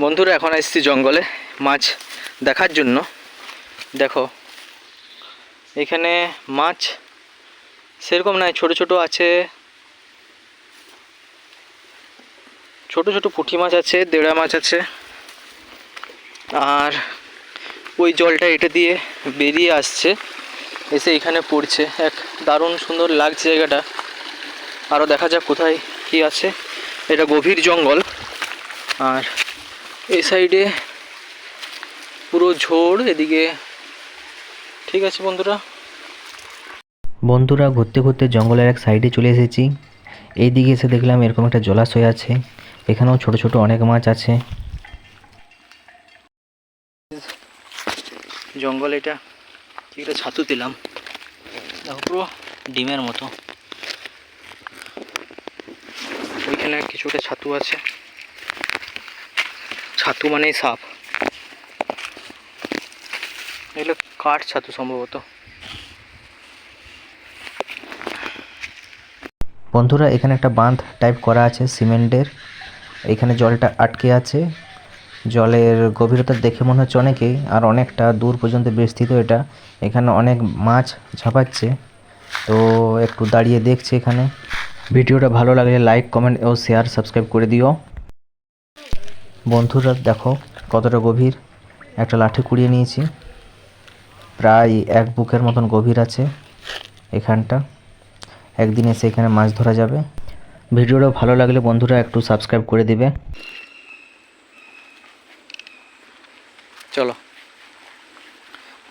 বন্ধুরা এখন এসেছি জঙ্গলে মাছ দেখার জন্য। দেখো এখানে মাছ সেরকম নাই, ছোট ছোট আছে, ছোট ছোট পুঁটি মাছ আছে, দেড়া মাছ আছে। আর ওই জলটা এটা দিয়ে বেরিয়ে আসছে, এসে এখানে পড়ছে। এক দারুণ সুন্দর লাগছে জায়গাটা। আরও দেখা যাক কোথায় কি আছে। এটা গভীর জঙ্গল, আর এই সাইডে পুরো ঝোড়, এদিকে। ঠিক আছে বন্ধুরা ঘুরতে ঘুরতে জঙ্গলের এক সাইডে চলে এসেছি। এই দিকে এসে দেখলাম এরকম একটা জলাশয় আছে, এখানেও ছোট ছোট অনেক মাছ আছে। জঙ্গল এটা কি একটা ছাতু দিলাম, দেখো পুরো ডিমের মতো। ওইখানে কিছুটা ছাতু আছে, ছাতু মানেই সাপ, এগুলো কাঠ ছাতু সম্ভবত। বন্ধুরা এখানে একটা বাঁধ টাইপ করা আছে সিমেন্টের, এখানে জলটা আটকে আছে। জলের গভীরতা দেখে মনে হচ্ছে অনেকেই, আর অনেকটা দূর পর্যন্ত বিস্তৃত এটা। এখানে অনেক মাছ ঝাঁপাচ্ছে, তো একটু দাঁড়িয়ে দেখছে এখানে। ভিডিওটা ভালো লাগলে লাইক, কমেন্ট ও শেয়ার, সাবস্ক্রাইব করে দিও। বন্ধুরা দেখো কতটা গভীর, একটা লাঠি কুড়িয়ে নিয়েছি, প্রায় এক বুকের মতন গভীর আছে এখানটা। একদিন এসে এখানে মাছ ধরা যাবে। ভিডিওটা ভালো লাগলে বন্ধুরা একটু সাবস্ক্রাইব করে দিবে। চলো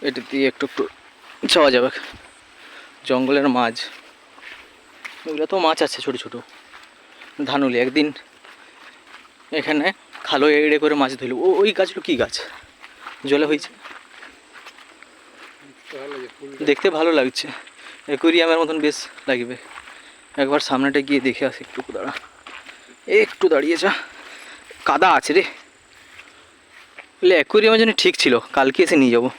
এটা দিয়ে একটু একটু যাওয়া যাবে। জঙ্গলের মাছ, ওগুলো তো মাছ আছে ছোট ছোট ধানুলি। একদিন এখানে খালো এড়ে করে মাছ ধরল। ওই গাছগুলো কী গাছ জলে হয়েছে, দেখতে ভালো লাগছে, অ্যাকোয়ারিয়ামের মতন বেশ লাগবে। একবার সামনেটা গিয়ে দেখে আসি। একটু দাঁড়া, একটু দাঁড়িয়ে যা, কাদা আছে রে। অ্যাকোয়ারিয়ামের জন্য ঠিক ছিল, কালকে এসে নিয়ে যাবো।